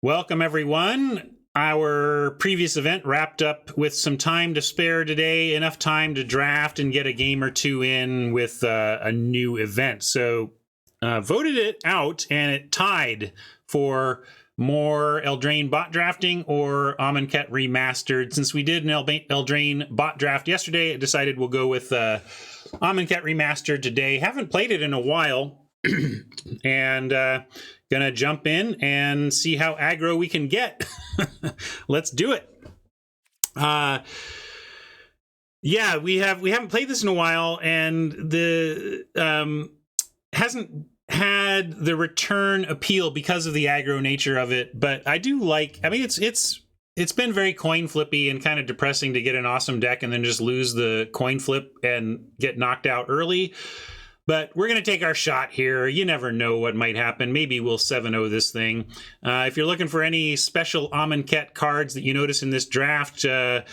Welcome, everyone. Our previous event wrapped up with some time to spare today, enough time to draft and get a game or two in with a new event. So voted it out, and it tied for more Eldraine bot drafting or Amonkhet Remastered. Since we did an Eldraine bot draft yesterday, I decided we'll go with Amonkhet Remastered today. Haven't played it in a while, and gonna jump in and see how aggro we can get. Let's do it. Yeah, we haven't played this in a while, and the hasn't had the return appeal because of the aggro nature of it. But I do like. I mean, it's been very coin flippy and kind of depressing to get an awesome deck and then just lose the coin flip and get knocked out early. But we're going to take our shot here. You never know what might happen. Maybe we'll 7-0 this thing. If you're looking for any special Amonkhet cards that you notice in this draft, and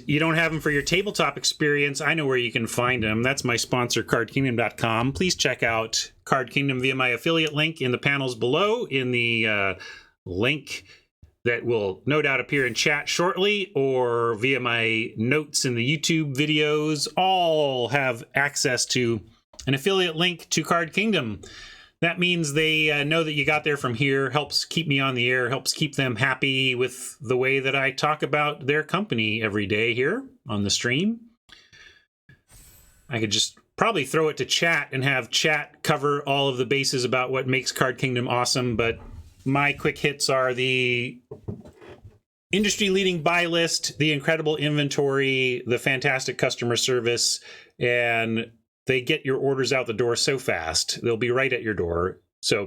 you don't have them for your tabletop experience, I know where you can find them. That's my sponsor, CardKingdom.com. Please check out Card Kingdom via my affiliate link in the panels below, in the link that will no doubt appear in chat shortly, or via my notes in the YouTube videos. All have access to an affiliate link to Card Kingdom. That means they know that you got there from here, helps keep me on the air, helps keep them happy with the way that I talk about their company every day here on the stream. I could just probably throw it to chat and have chat cover all of the bases about what makes Card Kingdom awesome, but my quick hits are the industry-leading buy list, the incredible inventory, the fantastic customer service, and they get your orders out the door so fast. They'll be right at your door. So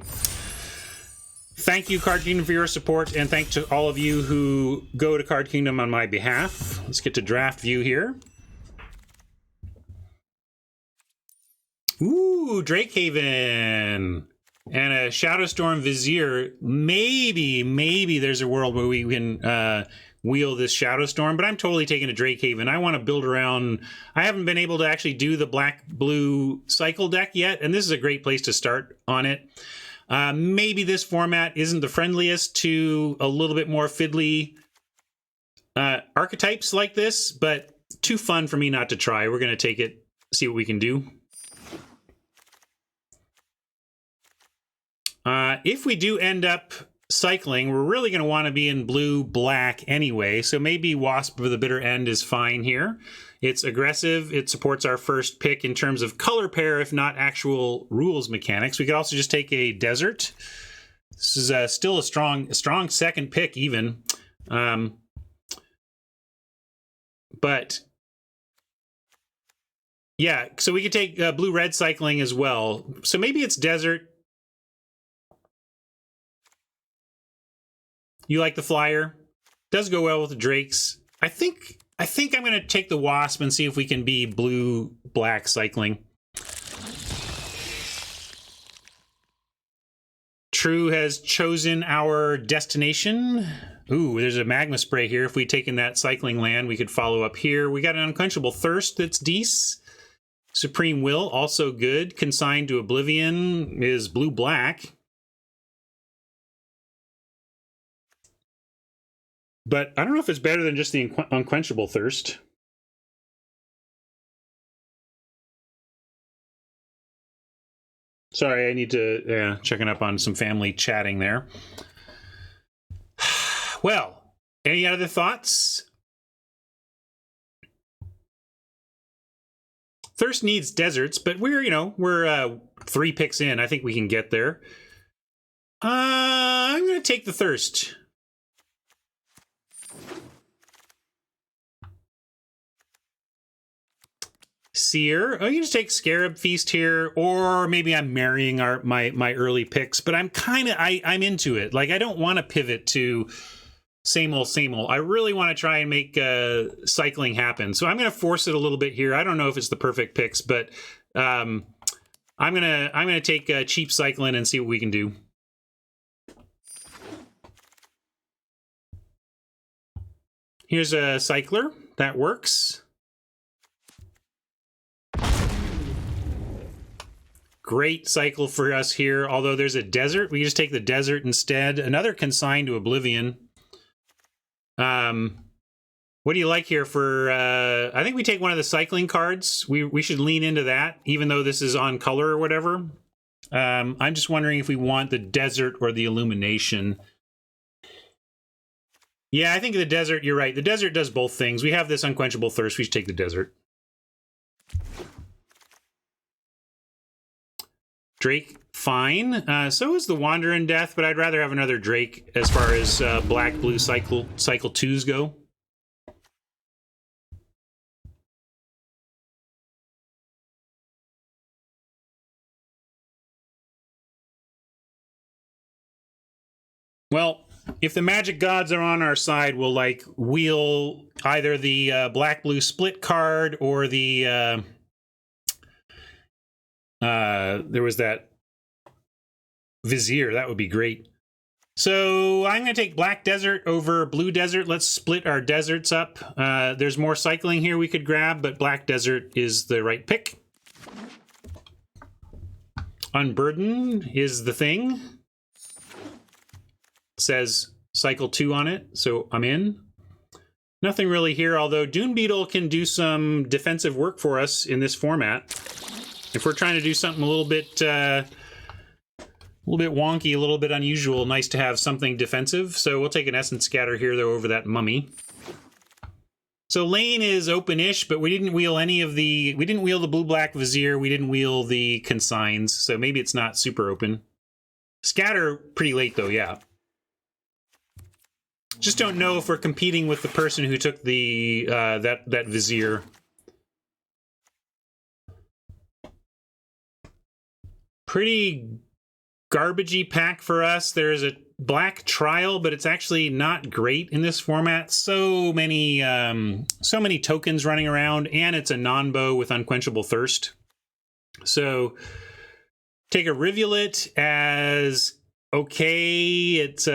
thank you, Card Kingdom, for your support, and thanks to all of you who go to Card Kingdom on my behalf. Let's get to draft view here. Ooh, Drakehaven. And a Shadowstorm Vizier. Maybe there's a world where we can wheel this Shadowstorm, but I'm totally taking a Drakehaven. I want to build around. I haven't been able to actually do the black-blue cycle deck yet, and this is a great place to start on it. Maybe this format isn't the friendliest to a little bit more fiddly archetypes like this, but too fun for me not to try. We're going to take it, see what we can do. If we do end up cycling, we're really going to want to be in blue-black anyway, so maybe Wasp of the Bitter End is fine here. It's aggressive. It supports our first pick in terms of color pair, if not actual rules mechanics. We could also just take a Desert. This is still a strong second pick even. But yeah, so we could take blue-red cycling as well. So maybe it's Desert. You like the flyer? Does go well with the Drakes. I think I'm going to take the Wasp and see if we can be blue-black cycling. True has chosen our destination. Ooh, there's a Magma Spray here. If we'd taken that cycling land, we could follow up here. We got an Unquenchable Thirst that's decent. Supreme Will, also good. Consigned to Oblivion is blue-black. But I don't know if it's better than just the Unquenchable Thirst. Sorry, I need to checking up on some family chatting there. Well, any other thoughts? Thirst needs deserts, but we're 3 picks in. I think we can get there. I'm going to take the Thirst. Seer. Oh, you can just take Scarab Feast here, or maybe I'm marrying my early picks, but I'm into it. Like, I don't want to pivot to same old. I really want to try and make cycling happen. So I'm going to force it a little bit here. I don't know if it's the perfect picks, but I'm gonna take cheap cycling and see what we can do. Here's a cycler that works. great cycle for us here. Although there's a desert, we just take the desert instead. Another Consign to Oblivion. What do you like here for, I think we take one of the cycling cards. We should lean into that, even though this is on color or whatever. I'm just wondering if we want the desert or the illumination. Yeah, I think the desert, you're right. The desert does both things. We have this Unquenchable Thirst. We should take the desert. Drake, fine. So is the Wanderer Death, but I'd rather have another Drake as far as black-blue cycle 2s go. Well, if the magic gods are on our side, we'll like wheel either the black-blue split card or the there was that Vizier. That would be great. So I'm going to take Black Desert over Blue Desert. Let's split our deserts up. There's more cycling here we could grab, but Black Desert is the right pick. Unburden is the thing. It says cycle 2 on it, so I'm in. Nothing really here, although Dune Beetle can do some defensive work for us in this format. If we're trying to do something a little bit wonky, a little bit unusual, nice to have something defensive. So we'll take an Essence Scatter here, though, over that Mummy. So lane is open-ish, but we didn't wheel any of the... We didn't wheel the blue-black Vizier. We didn't wheel the Consigns, so maybe it's not super open. Scatter pretty late, though, yeah. Just don't know if we're competing with the person who took the that Vizier. Pretty garbagey pack for us. There's a black trial, but it's actually not great in this format. So many tokens running around, and it's a non-bow with Unquenchable Thirst. So take a Rivulet as okay. It's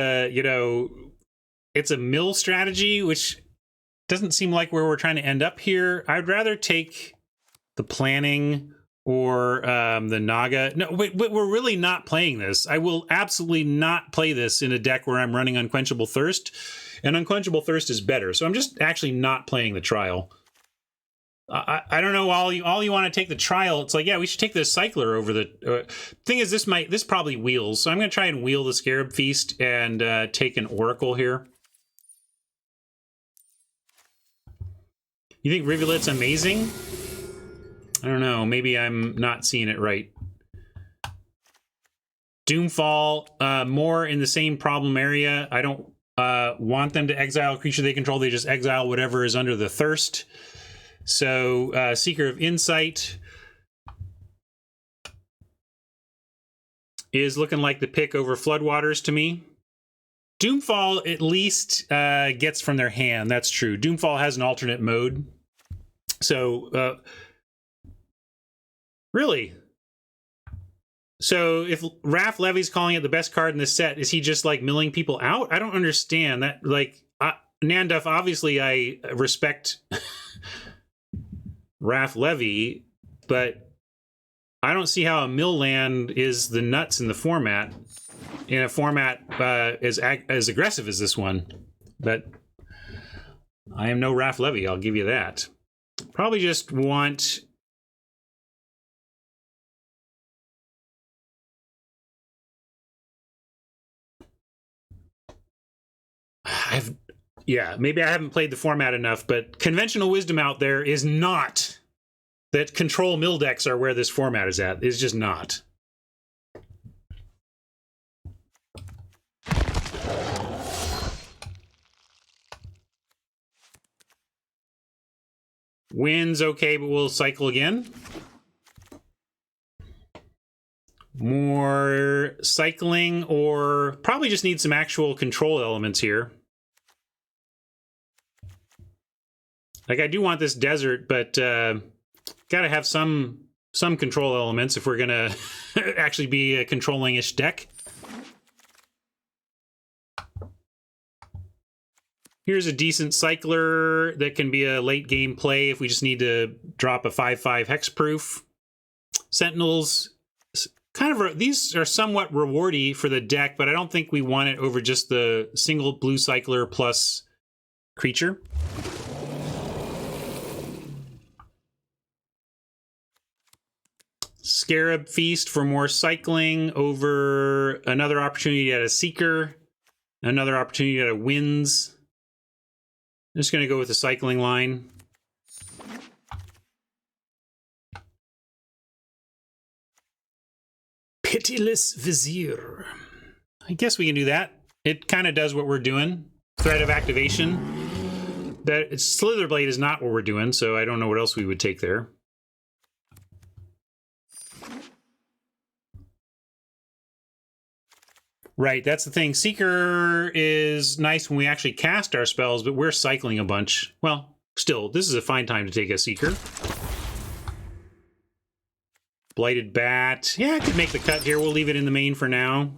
it's a mill strategy, which doesn't seem like where we're trying to end up here. I'd rather take the Planning or the Naga. No, wait, we're really not playing this. I will absolutely not play this in a deck where I'm running Unquenchable Thirst, and Unquenchable Thirst is better. So I'm just actually not playing the Trial. I don't know, all you want to take the Trial. It's like, yeah, we should take the Cycler over the... thing is, this probably wheels, so I'm going to try and wheel the Scarab Feast and take an Oracle here. You think Rivulet's amazing? I don't know. Maybe I'm not seeing it right. Doomfall, more in the same problem area. I don't want them to exile a creature they control. They just exile whatever is under the Thirst. So, Seeker of Insight is looking like the pick over Floodwaters to me. Doomfall at least gets from their hand. That's true. Doomfall has an alternate mode. So, really? So if Raph Levy's calling it the best card in the set, is he just like milling people out? I don't understand that. Like, Nanduff, obviously I respect Raph Levy, but I don't see how a mill land is the nuts in the format, in a format as aggressive as this one. But I am no Raph Levy, I'll give you that. Probably just want... Yeah, maybe I haven't played the format enough, but conventional wisdom out there is not that control mill decks are where this format is at. It's just not. Wins okay, but we'll cycle again. More cycling, or probably just need some actual control elements here. Like, I do want this desert, but gotta have some control elements if we're gonna actually be a controlling-ish deck. Here's a decent cycler that can be a late game play if we just need to drop a 5/5 hexproof. Sentinels kind of these are somewhat rewardy for the deck, but I don't think we want it over just the single blue cycler plus creature. Scarab Feast for more cycling over another opportunity at a Seeker, another opportunity at a Winds. I'm just going to go with the cycling line. Pitiless Vizier. I guess we can do that. It kind of does what we're doing. Threat of activation. That Slitherblade is not what we're doing, so I don't know what else we would take there. Right, that's the thing. Seeker is nice when we actually cast our spells, but we're cycling a bunch. Well, still, this is a fine time to take a Seeker. Blighted Bat. Yeah, I could make the cut here. We'll leave it in the main for now.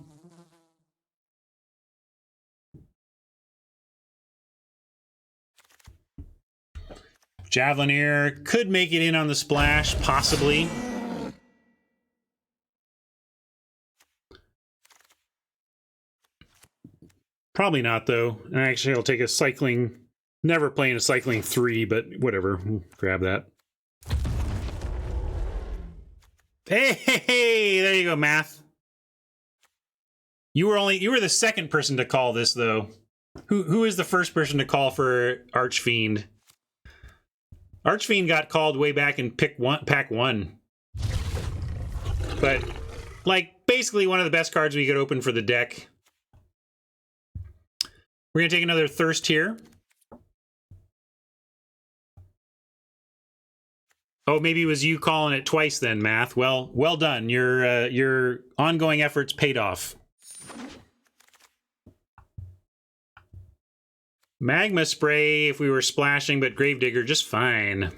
Javelineer could make it in on the splash, possibly. Probably not, though. Actually, I'll take a cycling... Never playing a cycling 3, but whatever. We'll grab that. Hey, there you go, Math. You were the second person to call this, though. Who is the first person to call for Archfiend? Archfiend got called way back in pack 1. But, like, basically one of the best cards we could open for the deck. We're going to take another Thirst here. Oh, maybe it was you calling it twice then, Math. Well done. Your ongoing efforts paid off. Magma Spray if we were splashing, but Gravedigger just fine.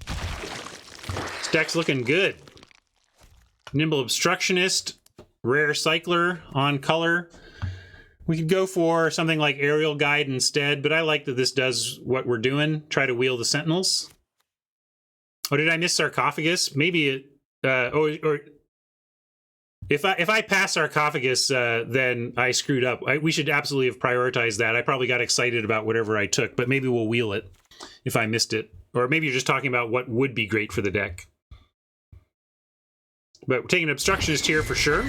This deck's looking good. Nimble Obstructionist, Rare Cycler on color. We could go for something like Aerial Guide instead, but I like that this does what we're doing. Try to wheel the Sentinels. Oh, did I miss Sarcophagus? Maybe it... or if I pass Sarcophagus, then I screwed up. We should absolutely have prioritized that. I probably got excited about whatever I took, but maybe we'll wheel it if I missed it. Or maybe you're just talking about what would be great for the deck. But we're taking Obstructionist here for sure.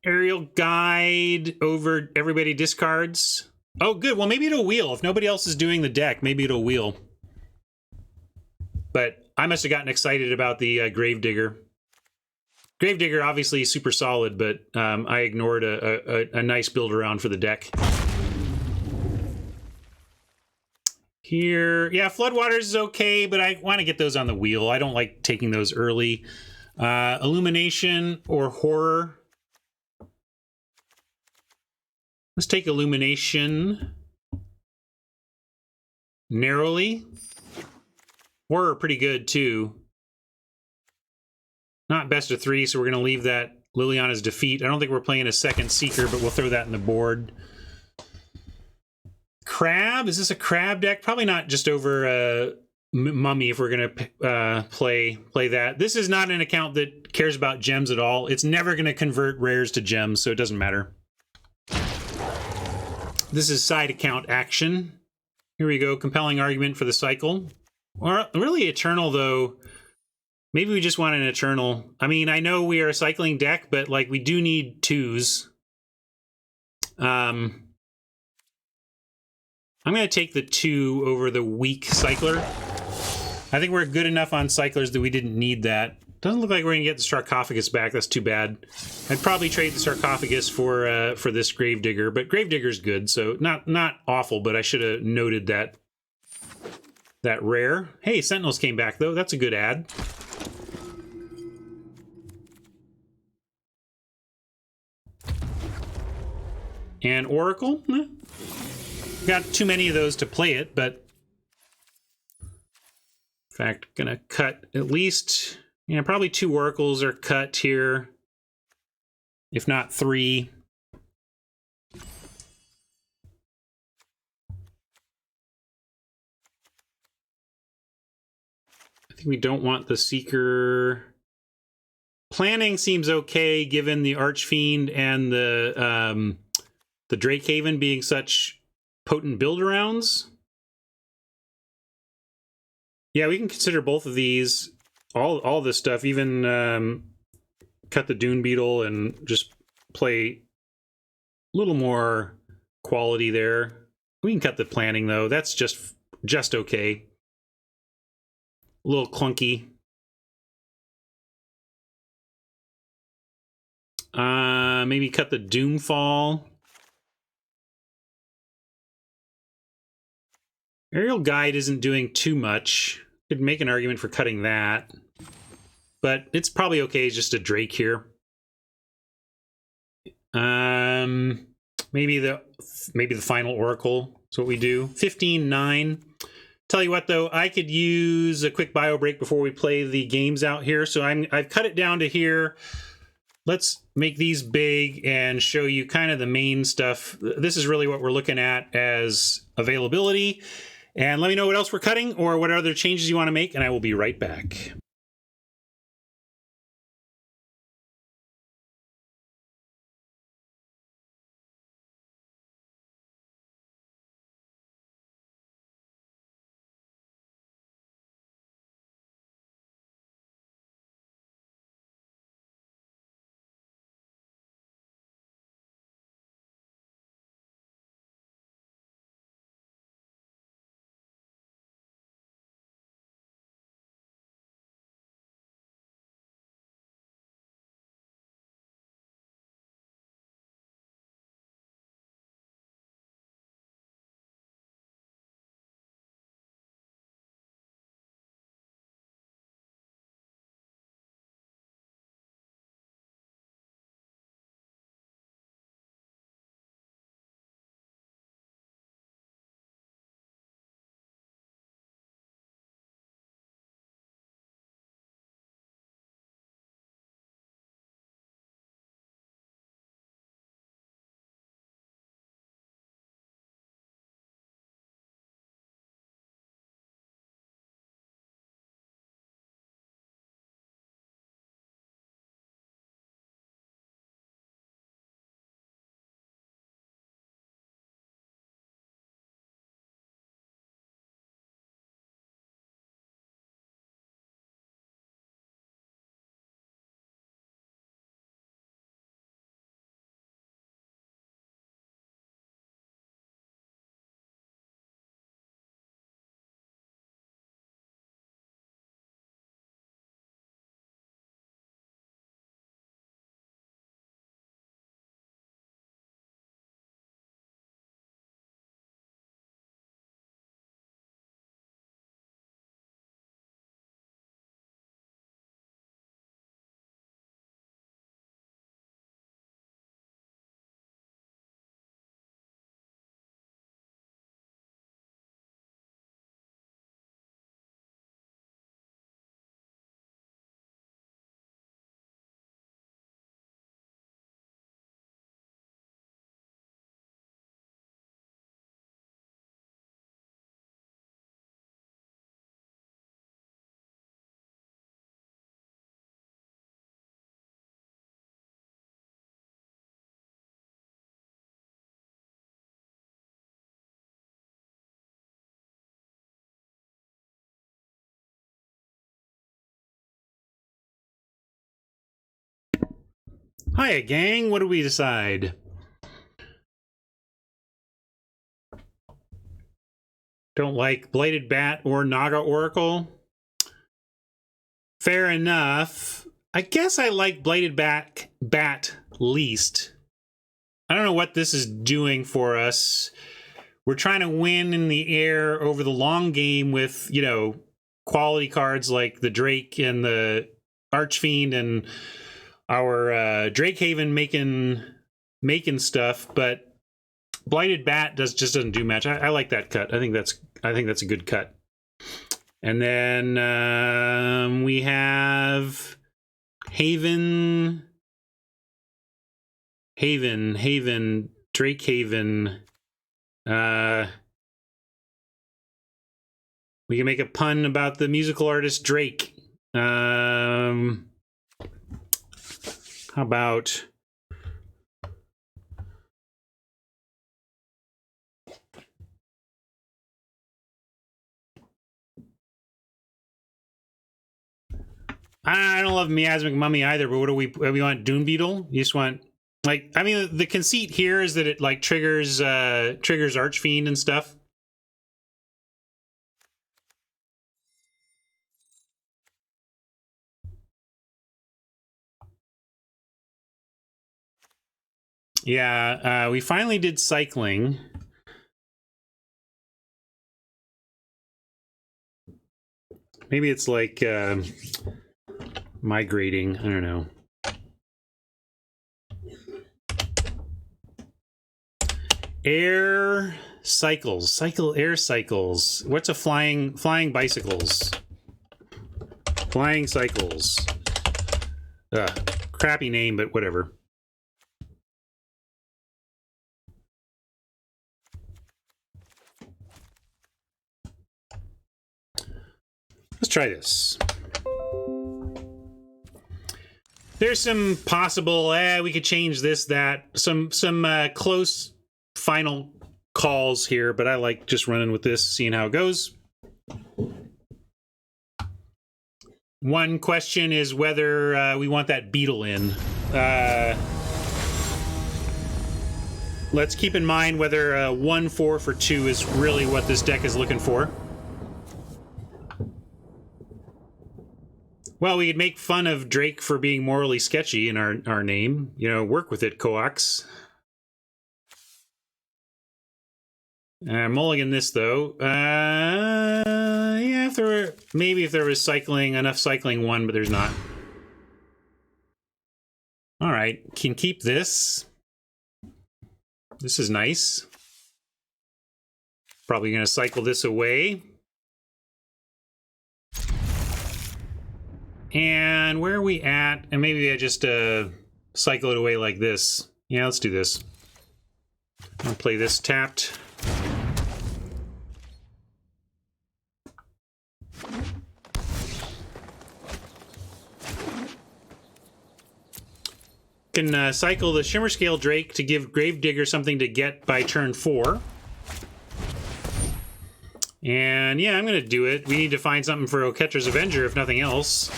Aerial Guide over everybody discards. Oh, good. Well, maybe it'll wheel. If nobody else is doing the deck, maybe it'll wheel. But I must have gotten excited about the Gravedigger. Gravedigger, obviously, super solid, but I ignored a nice build around for the deck. Here, yeah, Floodwaters is okay, but I want to get those on the wheel. I don't like taking those early. Illumination or Horror. Let's take Illumination. Narrowly. Horror pretty good, too. Not best of 3, so we're going to leave that Liliana's Defeat. I don't think we're playing a second Seeker, but we'll throw that in the board. Crab? Is this a Crab deck? Probably not just over Mummy if we're going to play that. This is not an account that cares about gems at all. It's never going to convert rares to gems, so it doesn't matter. This is side account action. Here we go. Compelling argument for the cycle. Or really Eternal, though. Maybe we just want an Eternal. I mean, I know we are a cycling deck, but like we do need 2s. I'm going to take the 2 over the weak Cycler. I think we're good enough on Cyclers that we didn't need that. Doesn't look like we're going to get the Sarcophagus back. That's too bad. I'd probably trade the Sarcophagus for this Gravedigger, but Gravedigger's good, so not awful, but I should have noted that rare. Hey, Sentinels came back, though. That's a good ad. And Oracle? Got too many of those to play it, but... In fact, gonna cut at least... Yeah, probably 2 Oracles are cut here. If not 3. I think we don't want the Seeker. Planning seems okay given the Archfiend and the Drakehaven being such potent build-arounds. Yeah, we can consider both of these, all this stuff, even cut the Dune Beetle and just play a little more quality there. We can cut the planning, though. That's just okay. A little clunky. Maybe cut the Doomfall. Aerial Guide isn't doing too much. Could make an argument for cutting that. But it's probably okay just a Drake here. Maybe the final Oracle is what we do. 15-9. Tell you what, though, I could use a quick bio break before we play the games out here. So I've cut it down to here. Let's make these big and show you kind of the main stuff. This is really what we're looking at as availability. And let me know what else we're cutting or what other changes you want to make, and I will be right back. Hiya, gang. What do we decide? Don't like Bladed Bat or Naga Oracle? Fair enough. I guess I like Bladed Bat least. I don't know what this is doing for us. We're trying to win in the air over the long game with, you know, quality cards like the Drake and the Archfiend and our Drakehaven making stuff, but Blighted Bat just doesn't do much. I like that cut. I think that's a good cut. And then we have Drakehaven. We can make a pun about the musical artist Drake. How about... I don't love Miasmic Mummy either, but what do we want? Dune Beetle? You just want, like, I mean, the conceit here is that it, like, triggers Archfiend and stuff. Yeah, we finally did cycling. Maybe it's like migrating. I don't know. Air cycles. Air cycles. What's a flying bicycles? Flying cycles. Crappy name, but whatever. Let's try this. There's some possible, we could change this, that, some close final calls here, but I like just running with this, seeing how it goes. One question is whether we want that beetle in. Let's keep in mind whether 1-4 for 2 is really what this deck is looking for. Well, we could make fun of Drake for being morally sketchy in our name. You know, work with it, Coax. Mulligan this, though. Yeah, if there was cycling, enough cycling one, but there's not. All right, can keep this. This is nice. Probably going to cycle this away. And where are we at? And maybe I just cycle it away like this. Yeah, let's do this. I'll play this tapped. Can cycle the Shimmerscale Drake to give Gravedigger something to get by turn 4. And yeah, I'm going to do it. We need to find something for Oketra's Avenger, if nothing else.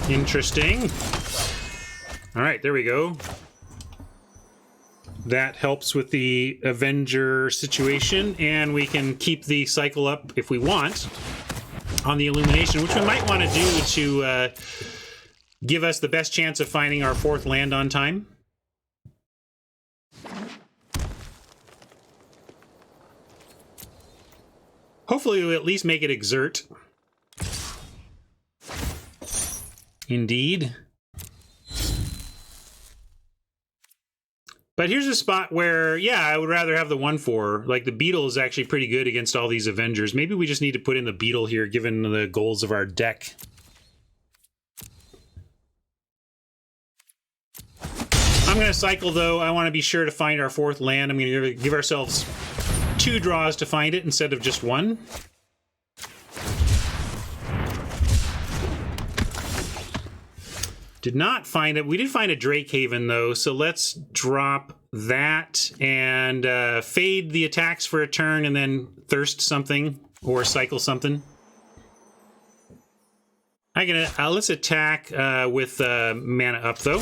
Interesting. All right, there we go. That helps with the Avenger situation, and we can keep the cycle up if we want on the Illumination, which we might want to do to give us the best chance of finding our 4th land on time. Hopefully we'll at least make it exert. Indeed. But here's a spot where, yeah, I would rather have the 1-4. Like, the Beetle is actually pretty good against all these Avengers. Maybe we just need to put in the Beetle here, given the goals of our deck. I'm going to cycle, though. I want to be sure to find our 4th land. I'm going to give ourselves 2 draws to find it instead of just 1. Did not find it. We did find a Drake Haven, though, so let's drop that and fade the attacks for a turn and then thirst something or cycle something. Let's attack with mana up, though.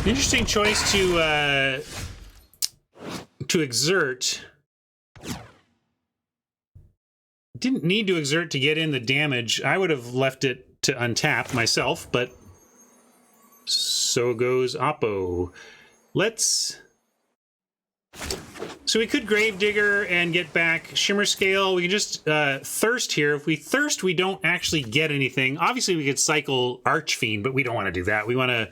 Interesting choice to exert. Didn't need to exert to get in the damage. I would have left it to untap myself, but so goes Oppo. So we could Gravedigger and get back Shimmerscale. We can just thirst here. If we thirst, we don't actually get anything. Obviously, we could cycle Archfiend, but we don't want to do that. We want to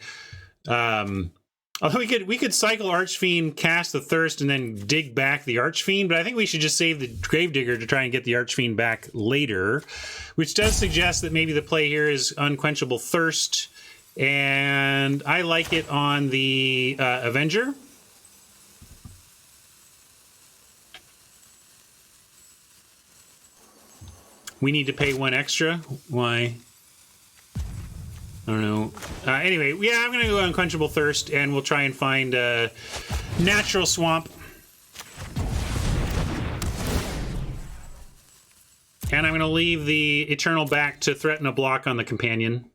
Although we could cycle Archfiend, cast the Thirst, and then dig back the Archfiend, but I think we should just save the Gravedigger to try and get the Archfiend back later, which does suggest that maybe the play here is Unquenchable Thirst, and I like it on the Avenger. We need to pay 1 extra. Why? I don't know. Anyway, yeah, I'm going to go Unquenchable Thirst, and we'll try and find a Natural Swamp. And I'm going to leave the Eternal back to threaten a block on the Companion.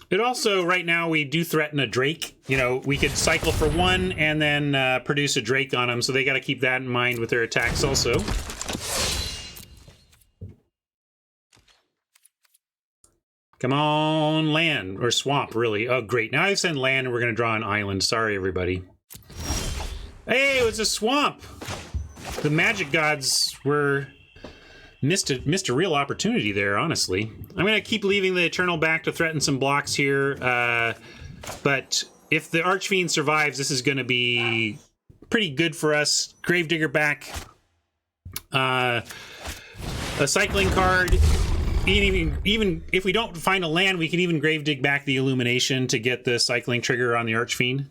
It also, right now, we do threaten a Drake. You know, we could cycle for 1 and then produce a Drake on them, so they got to keep that in mind with their attacks also. Come on, land, or swamp, really. Oh, great. Now I send land and we're going to draw an island. Sorry, everybody. Hey, it was a swamp! The magic gods were... Missed a real opportunity there, honestly. I'm going to keep leaving the Eternal back to threaten some blocks here, but if the Archfiend survives, this is going to be pretty good for us. Gravedigger back. A cycling card. Even if we don't find a land, we can even Gravedigg back the Illumination to get the cycling trigger on the Archfiend.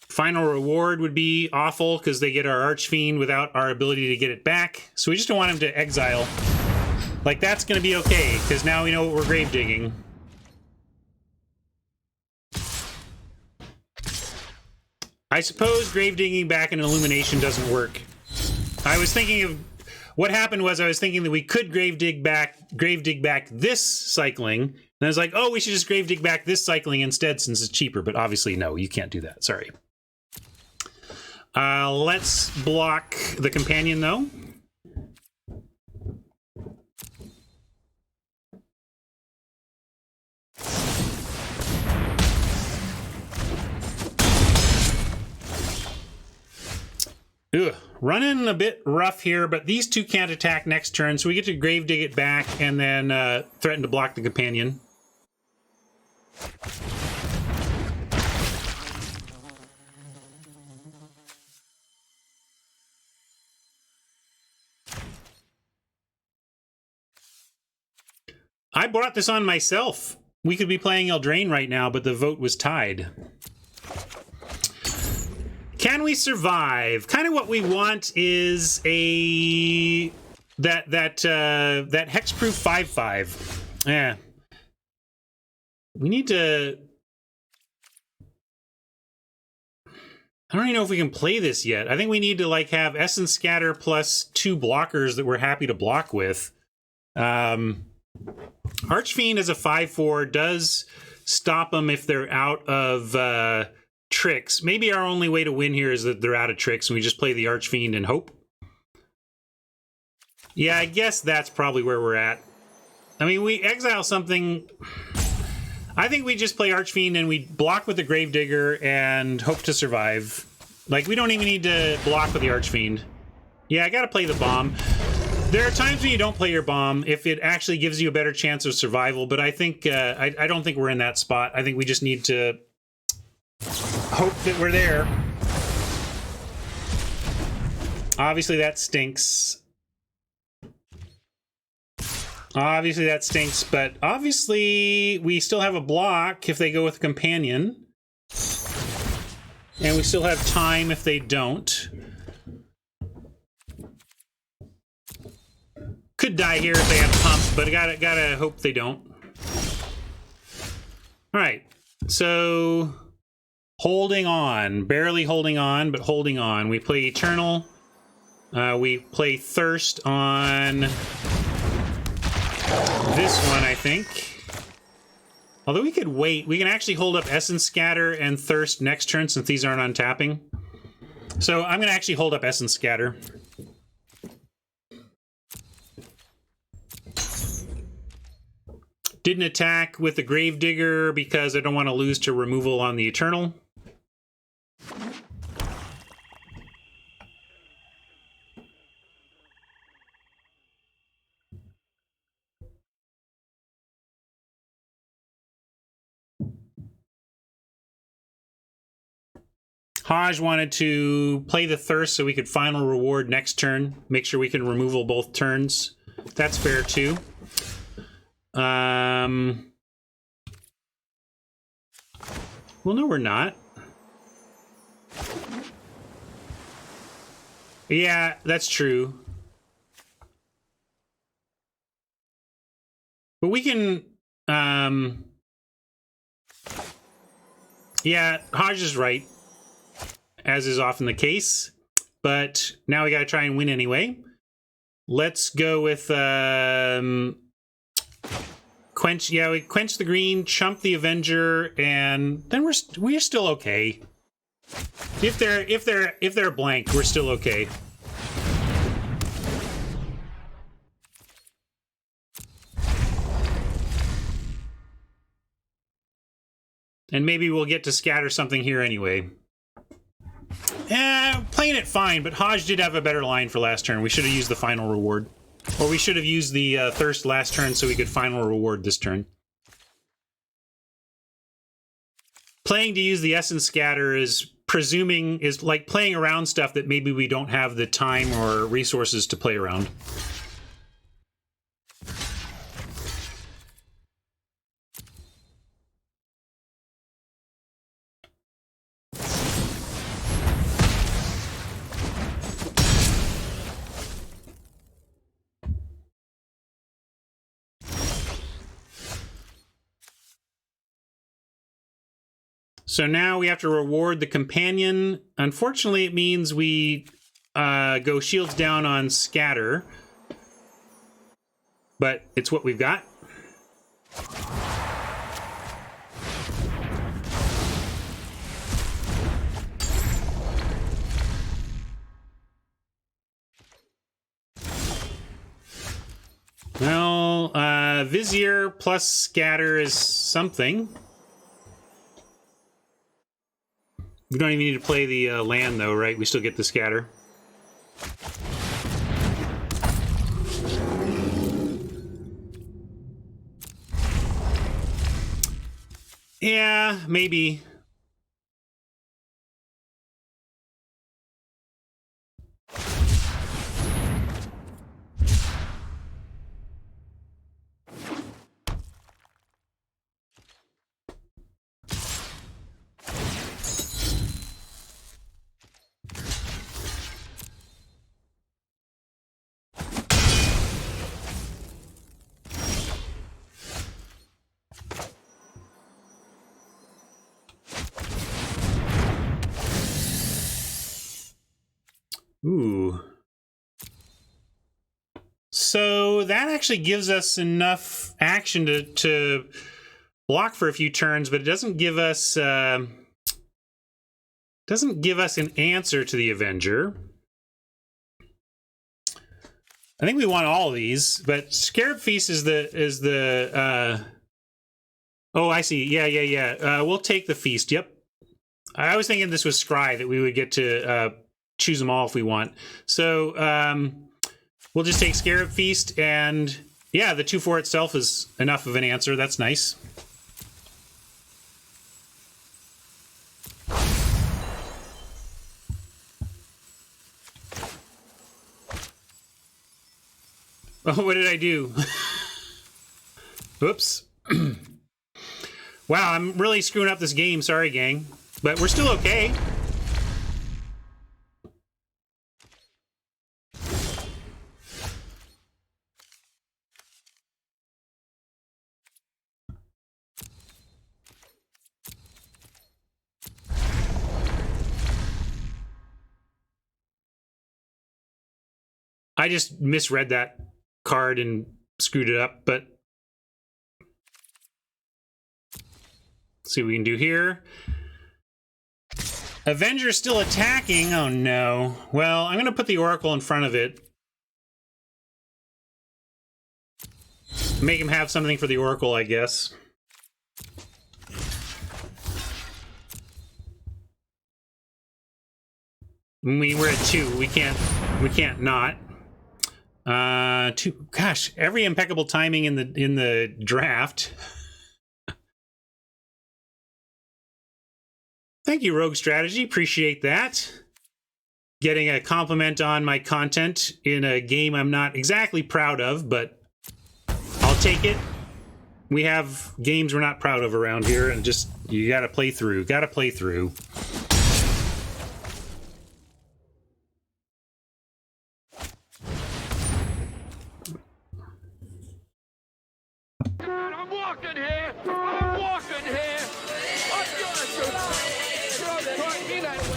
Final reward would be awful because they get our Archfiend without our ability to get it back. So we just don't want him to exile. Like, that's going to be okay because now we know what we're grave digging. I suppose grave digging back an Illumination doesn't work. I was thinking of what happened was I was thinking that we could grave dig back this cycling. And I was like, oh, we should just grave dig back this cycling instead since it's cheaper. But obviously, no, you can't do that. Sorry. Let's block the Companion, though. Ugh, running a bit rough here, but these two can't attack next turn, so we get to grave dig it back and then threaten to block the Companion. I brought this on myself. We could be playing Eldraine right now, but the vote was tied. Can we survive? Kind of what we want is a that hexproof 5/5. Yeah. We need to. I don't even know if we can play this yet. I think we need to like have Essence Scatter plus 2 blockers that we're happy to block with. Archfiend as a 5/4 does stop them if they're out of tricks. Maybe our only way to win here is that they're out of tricks and we just play the Archfiend and hope. Yeah, I guess that's probably where we're at. I mean, we exile something. I think we just play Archfiend and we block with the Gravedigger and hope to survive. Like, we don't even need to block with the Archfiend. Yeah, I gotta play the bomb. There are times when you don't play your bomb if it actually gives you a better chance of survival, but I think I don't think we're in that spot. I think we just need to hope that we're there. Obviously, that stinks. Obviously, that stinks, but obviously, we still have a block if they go with Companion. And we still have time if they don't. Could die here if they have pump, but gotta hope they don't. All right, so holding on, barely holding on, but holding on. We play Eternal. We play Thirst on this one, I think. Although we could wait. We can actually hold up Essence Scatter and Thirst next turn since these aren't untapping. So I'm going to actually hold up Essence Scatter. Didn't attack with the Gravedigger because I don't want to lose to removal on the Eternal. Haj wanted to play the Thirst so we could final reward next turn. Make sure we can removal both turns. That's fair too. Well, no, we're not. Yeah, that's true. But we can... yeah, Haj is right, as is often the case. But now we got to try and win anyway. Let's go with quench. Yeah, we quench the green, chump the Avenger, and then we're still okay. If they're blank, we're still okay. And maybe we'll get to scatter something here anyway. Playing it fine, but Haj did have a better line for last turn. We should have used the final reward. Or we should have used the Thirst last turn so we could final reward this turn. Playing to use the Essence Scatter is like playing around stuff that maybe we don't have the time or resources to play around. So now we have to reward the companion. Unfortunately, it means we go shields down on scatter. But it's what we've got. Well, Vizier plus scatter is something. We don't even need to play the land, though, right? We still get the scatter. Yeah, maybe. Ooh. So that actually gives us enough action to block for a few turns, but it doesn't give us an answer to the Avenger. I think we want all of these, but Scarab Feast is the oh, I see. Yeah. We'll take the Feast. Yep. I was thinking this was Scry, that we would get to choose them all if we want. So we'll just take Scarab Feast, and yeah, the 2/4 itself is enough of an answer. That's nice. Oh, what did I do? Oops. Wow, I'm really screwing up this game. Sorry, gang. But we're still okay. I just misread that card and screwed it up, but let's see what we can do here. Avenger's still attacking. Oh no. Well, I'm going to put the Oracle in front of it. make him have something for the Oracle, I guess. We're at 2. We can't not. 2. Gosh, every impeccable timing in the draft. Thank you, Rogue Strategy. Appreciate that. Getting a compliment on my content in a game I'm not exactly proud of, but I'll take it. We have games we're not proud of around here, and just, you gotta play through. Gotta play through. I'm walking here! I'm walking here! I'm gonna do that way.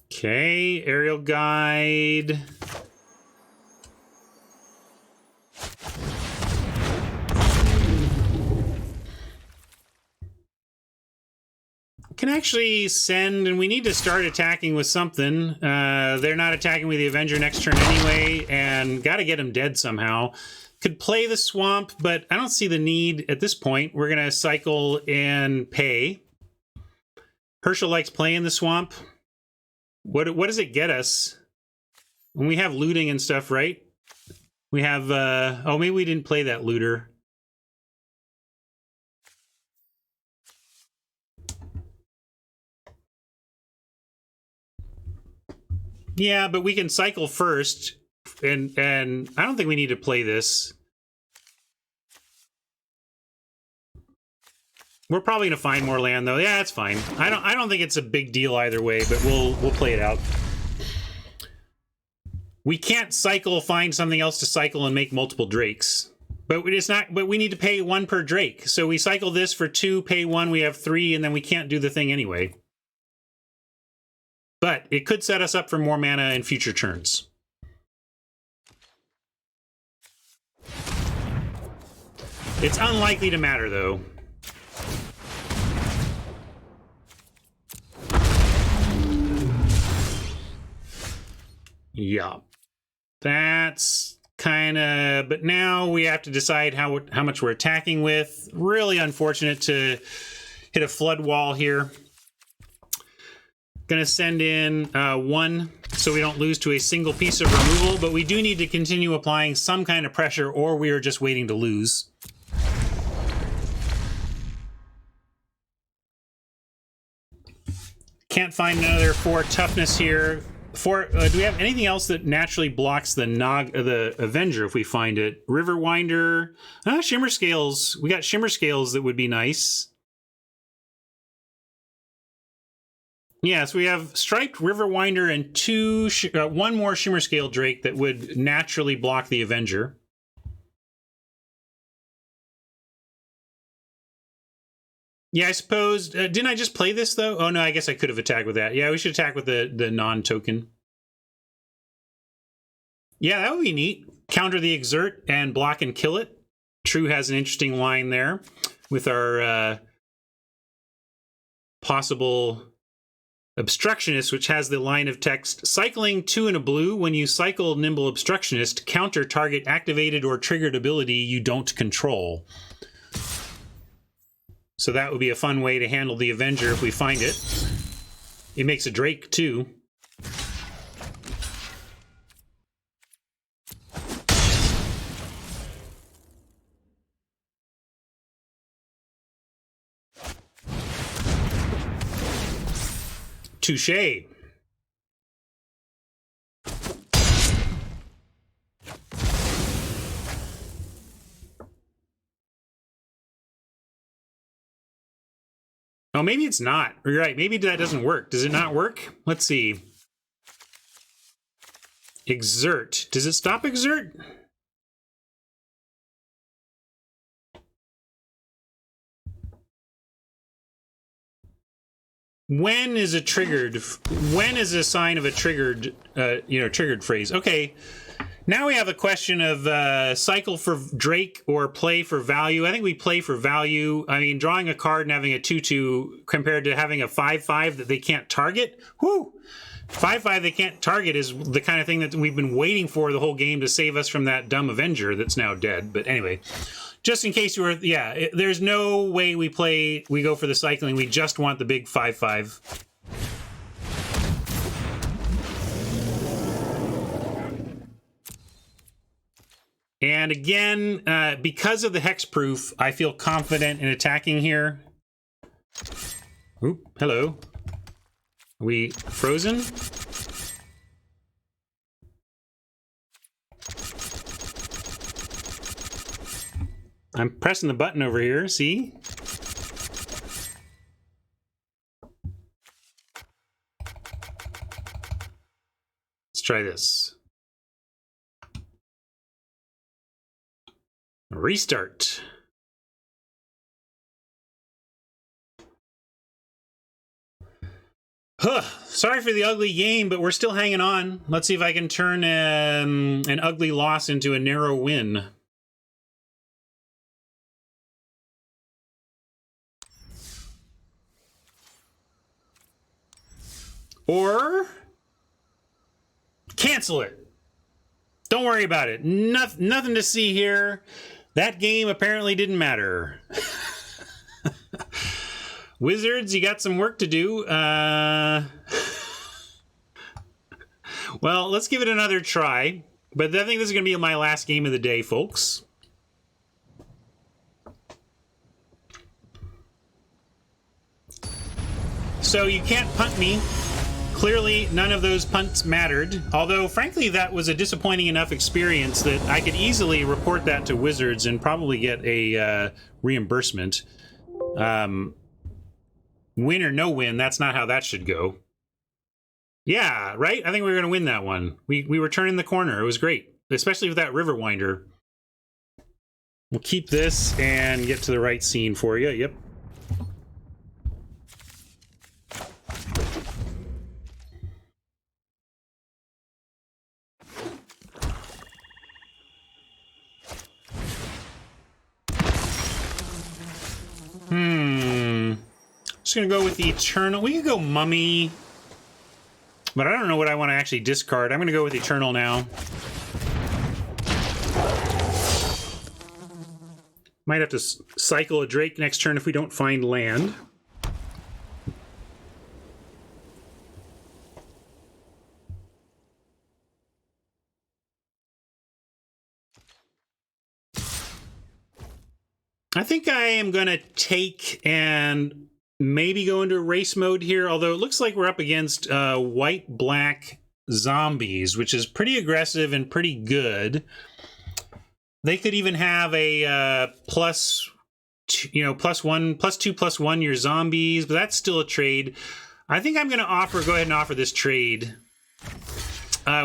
Okay, aerial guide. Can actually send, and we need to start attacking with something. They're not attacking with the Avenger next turn anyway, and gotta get him dead somehow. Could play the Swamp, but I don't see the need at this point. We're gonna cycle and pay. Herschel likes playing the Swamp. What does it get us? When we have looting and stuff, right? We have, oh, maybe we didn't play that looter. Yeah, but we can cycle first, and I don't think we need to play this. We're probably gonna find more land though. Yeah, it's fine. I don't think it's a big deal either way, but we'll play it out. We can't cycle, find something else to cycle and make multiple drakes. But it's not, but we need to pay 1 per drake. So we cycle this for 2, pay 1, we have 3, and then we can't do the thing anyway. But it could set us up for more mana in future turns. It's unlikely to matter, though. Yeah. That's kind of... But now we have to decide how much we're attacking with. Really unfortunate to hit a flood wall here. Gonna send in 1 so we don't lose to a single piece of removal, but we do need to continue applying some kind of pressure or we are just waiting to lose. Can't find another 4 toughness here. Do we have anything else that naturally blocks the Avenger if we find it? Riverwinder. Shimmer Scales. We got Shimmer Scales that would be nice. Yeah, so we have Striped Riverwinder and 1 more Shimmer Scale Drake that would naturally block the Avenger. Yeah, I suppose... didn't I just play this, though? Oh, no, I guess I could have attacked with that. Yeah, we should attack with the non-token. Yeah, that would be neat. Counter the Exert and block and kill it. True has an interesting line there with our possible Obstructionist, which has the line of text, cycling 2 in a blue. When you cycle Nimble Obstructionist, counter target activated or triggered ability you don't control. So that would be a fun way to handle the Avenger if we find it. It makes a Drake, too. Touché. Oh, maybe it's not. You're right. Maybe that doesn't work. Does it not work? Let's see. Exert. Does it stop Exert? When is a triggered? When is a sign of a triggered? Triggered phrase? Okay. Now we have a question of cycle for Drake or play for value. I think we play for value. I mean, drawing a card and having a 2/2 compared to having a 5/5 that they can't target. Whoo! 5/5 they can't target is the kind of thing that we've been waiting for the whole game to save us from that dumb Avenger that's now dead. But anyway, just in case you were, yeah, there's no way we go for the cycling. We just want the big 5/5. And again, because of the hexproof, I feel confident in attacking here. Oop, hello. Are we frozen? I'm pressing the button over here, see? Let's try this. Restart. Huh. Sorry for the ugly game, but we're still hanging on. Let's see if I can turn an ugly loss into a narrow win. Or cancel it. Don't worry about it. Nothing to see here. That game apparently didn't matter. Wizards, you got some work to do. Well, let's give it another try. But I think this is going to be my last game of the day, folks. So you can't punt me. Clearly, none of those punts mattered. Although, frankly, that was a disappointing enough experience that I could easily report that to Wizards and probably get a reimbursement. Win or no win, that's not how that should go. Yeah, right? I think we were going to win that one. We were turning the corner. It was great, especially with that Riverwinder. We'll keep this and get to the right scene for you. Yep. Just gonna go with the Eternal. We could go Mummy, but I don't know what I want to actually discard. I'm gonna go with Eternal now. Might have to cycle a Drake next turn if we don't find land. I think I am gonna take and maybe go into race mode here, although it looks like we're up against white-black zombies, which is pretty aggressive and pretty good. They could even have a plus 2/+1 your zombies, but that's still a trade. I think I'm going to go ahead and offer this trade.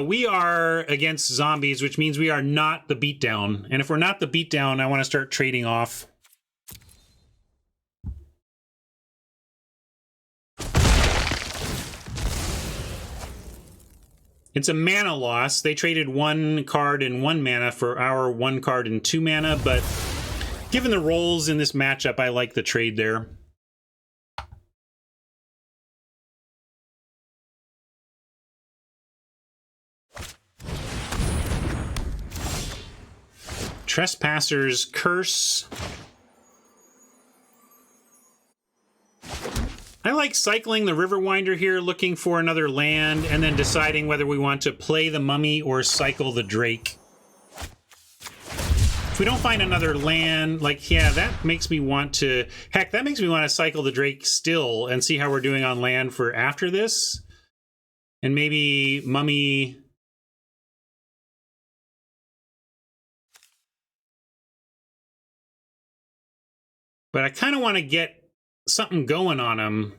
We are against zombies, which means we are not the beatdown. And if we're not the beatdown, I want to start trading off. It's a mana loss. They traded 1 card and 1 mana for our 1 card and 2 mana, but given the roles in this matchup, I like the trade there. Trespasser's Curse. I like cycling the Riverwinder here, looking for another land, and then deciding whether we want to play the Mummy or cycle the Drake. If we don't find another land, like, yeah, that makes me want to... Heck, that makes me want to cycle the Drake still and see how we're doing on land for after this. And maybe Mummy... But I kind of want to get something going on him.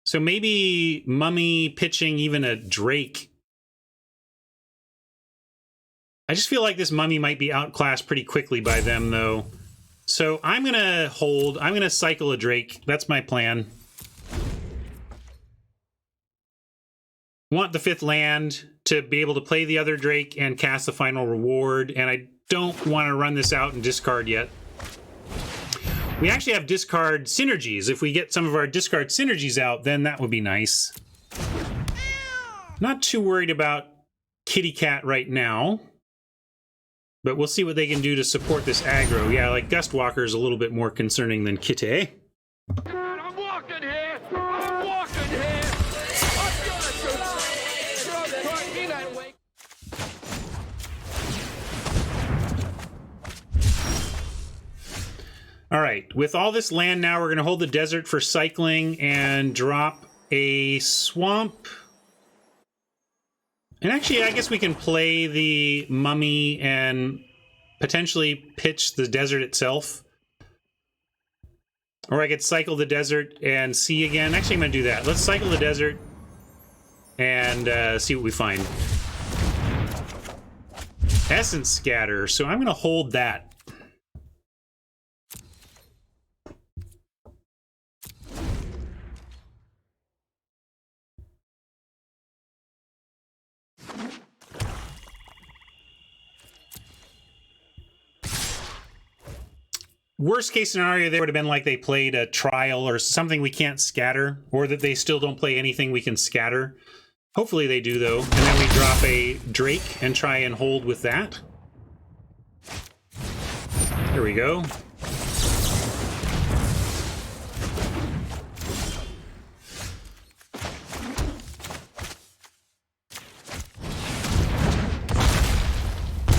So maybe Mummy pitching even a Drake. I just feel like this Mummy might be outclassed pretty quickly by them, though. So I'm going to hold. I'm going to cycle a Drake. That's my plan. want the 5th land to be able to play the other Drake and cast the final reward, and I don't want to run this out and discard yet. We actually have discard synergies. If we get some of our discard synergies out, then that would be nice. Not too worried about Kitty Cat right now, but we'll see what they can do to support this aggro. Yeah, like Gustwalker is a little bit more concerning than Kitty. I'm walking here. I'm walking here. I'm gonna do. Don't try me that way. All right, with all this land now, we're going to hold the desert for cycling and drop a swamp. And actually, I guess we can play the mummy and potentially pitch the desert itself. Or I could cycle the desert and see again. Actually, I'm going to do that. Let's cycle the desert and see what we find. Essence Scatter, so I'm going to hold that. Worst case scenario, they would have been like they played a trial or something we can't scatter, or that they still don't play anything we can scatter. Hopefully they do, though. And then we drop a Drake and try and hold with that. There we go.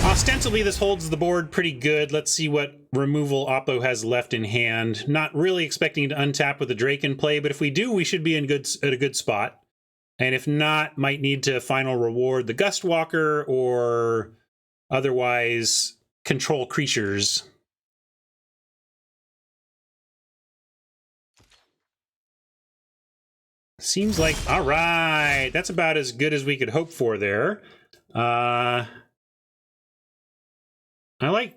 Ostensibly, this holds the board pretty good. Let's see what removal Oppo has left in hand. Not really expecting to untap with the Drake in play, but if we do, we should be in at a good spot. And if not, might need to final reward the Gustwalker or otherwise control creatures. Seems like, all right, that's about as good as we could hope for there. I like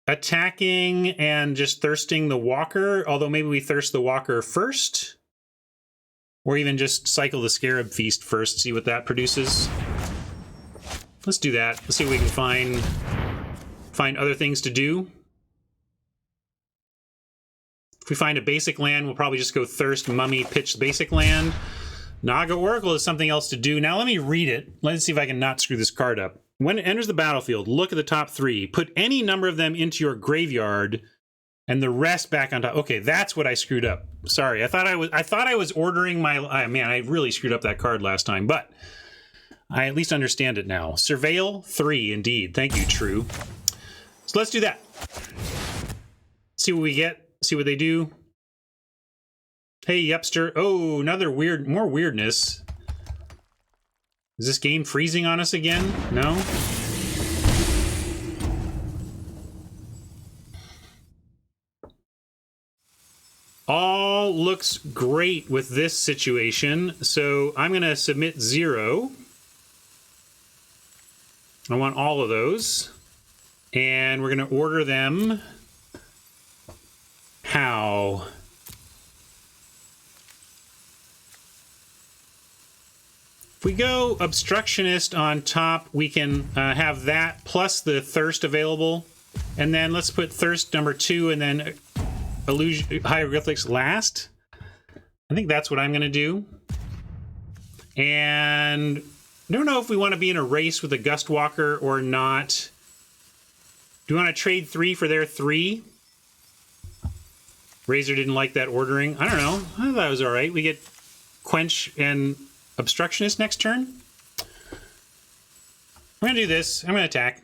attacking and just thirsting the walker, although maybe we thirst the walker first. Or even just cycle the Scarab Feast first, see what that produces. Let's do that. Let's see if we can find other things to do. If we find a basic land, we'll probably just go thirst, mummy, pitch basic land. Naga Oracle is something else to do. Now let me read it. Let's see if I can not screw this card up. When it enters the battlefield, look at the top 3. Put any number of them into your graveyard, and the rest back on top. Okay, that's what I screwed up. Sorry, I thought I was ordering my. Man, I really screwed up that card last time, but I at least understand it now. Surveil 3, indeed. Thank you, True. So let's do that. See what we get. See what they do. Hey, Yepster. Oh, another more weirdness. Is this game freezing on us again? No? All looks great with this situation, so I'm going to submit 0. I want all of those. And we're going to order them. How? If we go Obstructionist on top, we can have that plus the Thirst available. And then let's put Thirst number 2 and then Hieroglyphics last. I think that's what I'm going to do. And I don't know if we want to be in a race with a Gustwalker or not. Do we want to trade 3 for their 3? Razor didn't like that ordering. I don't know. I thought it was all right. We get Quench and Obstructionist next turn. I'm going to do this. I'm going to attack.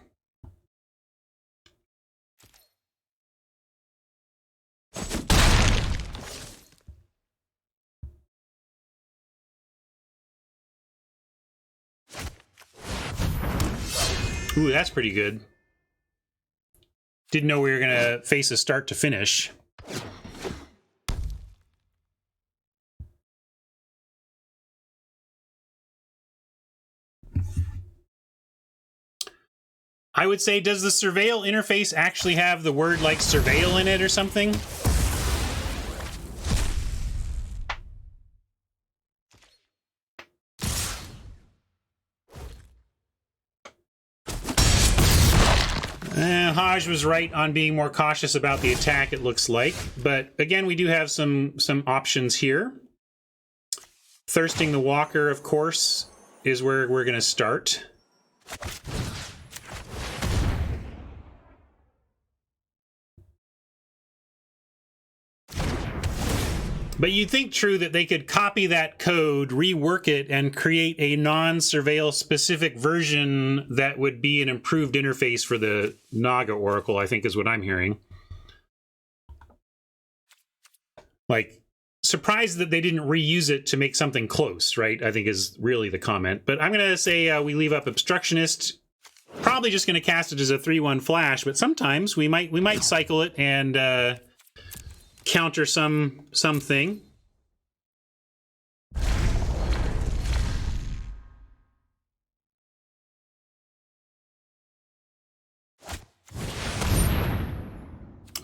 Ooh, that's pretty good. Didn't know we were going to face a start to finish. I would say, does the Surveil interface actually have the word like surveil in it or something? Raj was right on being more cautious about the attack, it looks like. But again, we do have some options here. Thirsting the Walker, of course, is where we're going to start. But you'd think, true, that they could copy that code, rework it, and create a non-Surveil specific version that would be an improved interface for the Naga Oracle, I think is what I'm hearing. Like, surprised that they didn't reuse it to make something close, right? I think is really the comment. But I'm going to say we leave up Obstructionist. Probably just going to cast it as a 3/1 flash, but sometimes we might cycle it and counter something.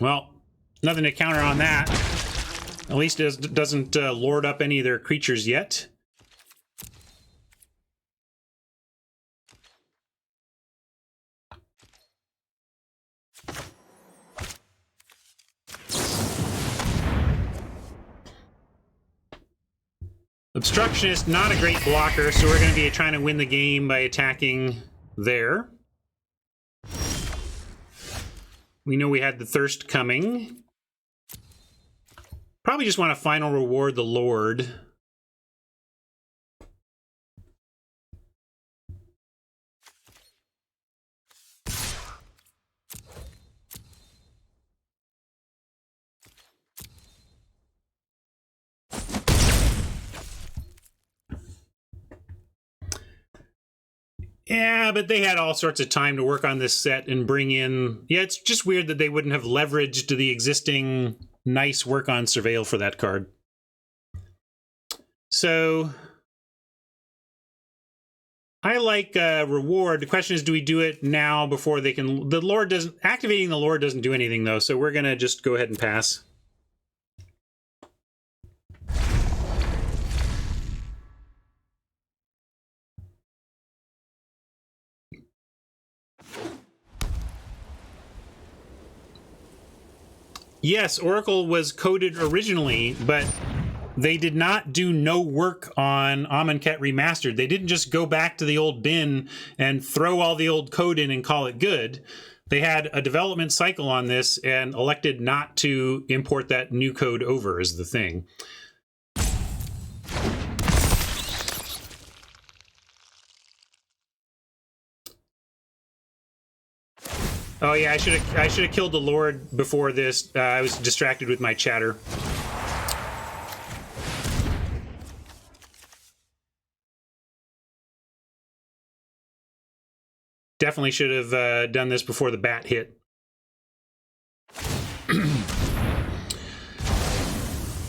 Well, nothing to counter on that. At least it doesn't lord up any of their creatures yet. Obstructionist, not a great blocker, so we're going to be trying to win the game by attacking there. We know we had the Thirst coming. Probably just want to final reward the Lord. Yeah, but they had all sorts of time to work on this set and bring in... Yeah, it's just weird that they wouldn't have leveraged the existing nice work on Surveil for that card. So... I like reward. The question is, do we do it now before they can... The Lord doesn't... Activating the Lord doesn't do anything, though, so we're going to just go ahead and pass. Yes, Oracle was coded originally, but they did not do no work on Amonkhet Remastered. They didn't just go back to the old bin and throw all the old code in and call it good. They had a development cycle on this and elected not to import that new code over, is the thing. Oh yeah, I should have killed the Lord before this. I was distracted with my chatter. Definitely should have done this before the bat hit.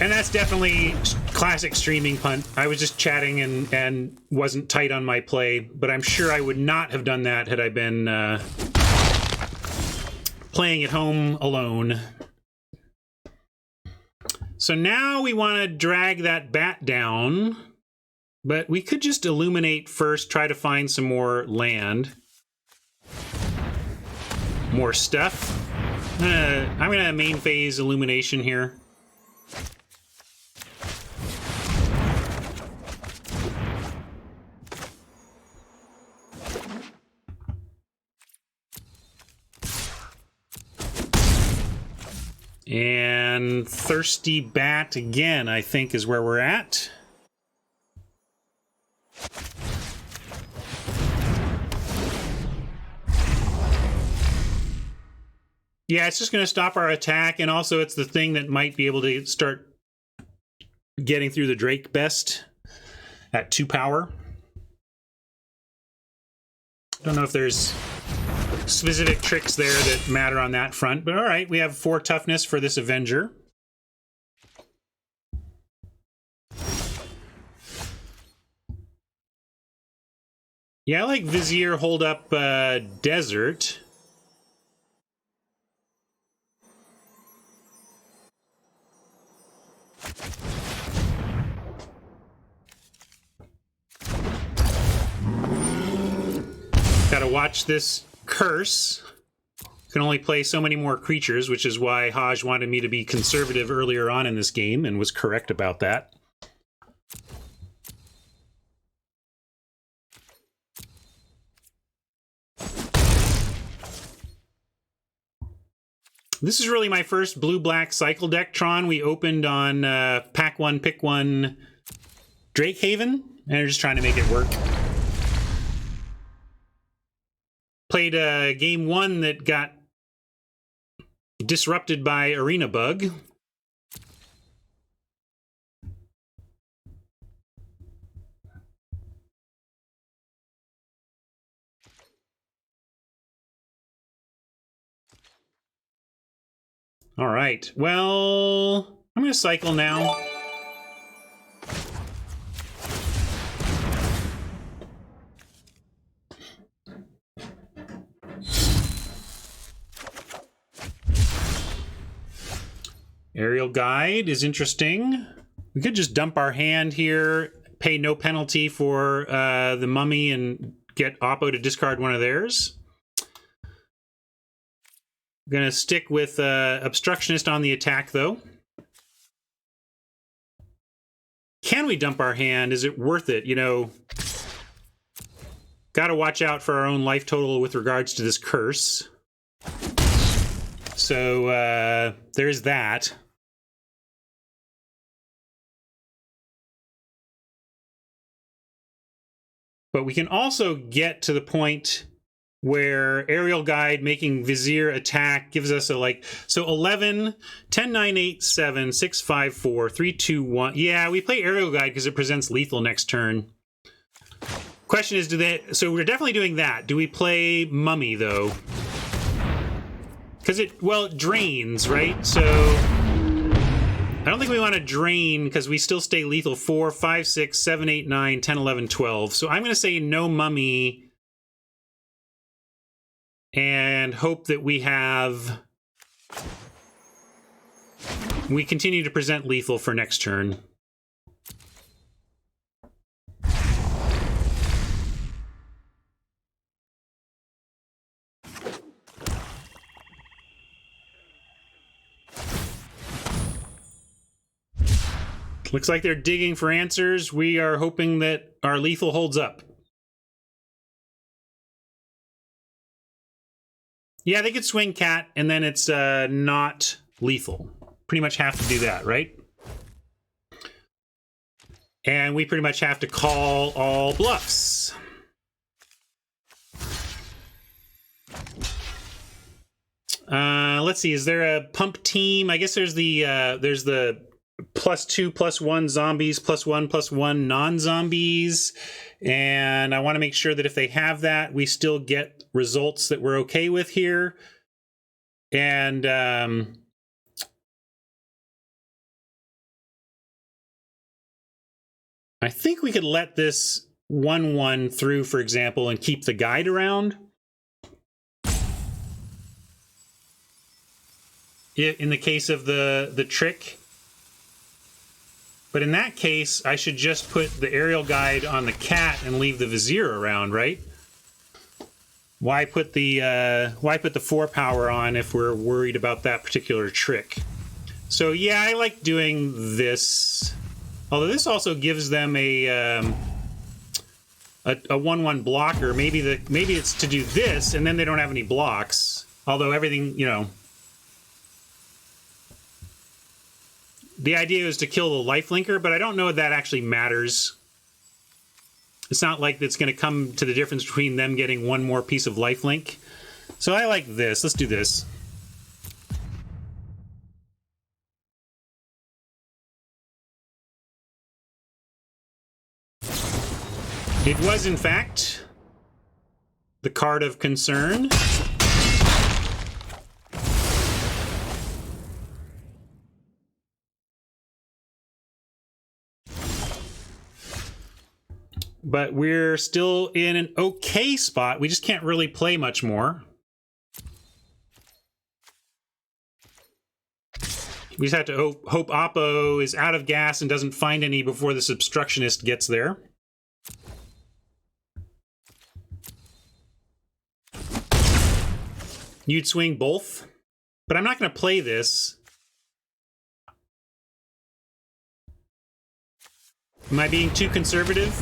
And that's definitely classic streaming punt. I was just chatting and wasn't tight on my play, but I'm sure I would not have done that had I been playing at home alone. So now we want to drag that bat down, but we could just illuminate first, try to find some more land. More stuff. I'm going to main phase illumination here. And Thirsty Bat again, I think, is where we're at. Yeah, it's just going to stop our attack, and also it's the thing that might be able to start getting through the Drake best at 2 power. Don't know if there's specific tricks there that matter on that front, but all right, we have 4 toughness for this Avenger. Yeah, I like Vizier hold up Desert. Gotta watch this curse. Can only play so many more creatures, which is why Haj wanted me to be conservative earlier on in this game and was correct about that. This is really my first blue-black cycle deck, Tron. We opened on Pack 1, Pick 1 Drakehaven, and we're just trying to make it work. Played game 1 that got disrupted by Arena Bug. All right, well, I'm going to cycle now. Aerial Guide is interesting. We could just dump our hand here, pay no penalty for the Mummy, and get Oppo to discard one of theirs. I'm going to stick with Obstructionist on the attack, though. Can we dump our hand? Is it worth it? You know, got to watch out for our own life total with regards to this curse. So there's that. But we can also get to the point where Aerial Guide making Vizier attack gives us a like, so 11, 10, 9, 8, 7, 6, 5, 4, 3, 2, 1. Yeah, we play Aerial Guide because it presents lethal next turn. Question is, so we're definitely doing that. Do we play Mummy, though? Because it drains, right? So I don't think we want to drain because we still stay lethal 4, 5, 6, 7, 8, 9, 10, 11, 12. So I'm going to say no Mummy and hope that we continue to present lethal for next turn. Looks like they're digging for answers. We are hoping that our lethal holds up. Yeah, they could swing Cat, and then it's not lethal. Pretty much have to do that, right? And we pretty much have to call all bluffs. Let's see, is there a pump team? I guess there's the +2/+1 zombies, +1/+1 non-zombies. And I want to make sure that if they have that, we still get results that we're okay with here. And I think we could let this 1/1 through, for example, and keep the guide around. In the case of the trick. But in that case, I should just put the Aerial Guide on the Cat and leave the Vizier around, right? Why put the 4 power on if we're worried about that particular trick? So yeah, I like doing this. Although this also gives them a 1/1 blocker. Maybe it's to do this, and then they don't have any blocks. Although everything, you know. The idea is to kill the lifelinker, but I don't know if that actually matters. It's not like it's going to come to the difference between them getting one more piece of lifelink. So I like this. Let's do this. It was, in fact, the card of concern. But we're still in an okay spot. We just can't really play much more. We just have to hope Oppo is out of gas and doesn't find any before this Obstructionist gets there. You'd swing both, but I'm not going to play this. Am I being too conservative?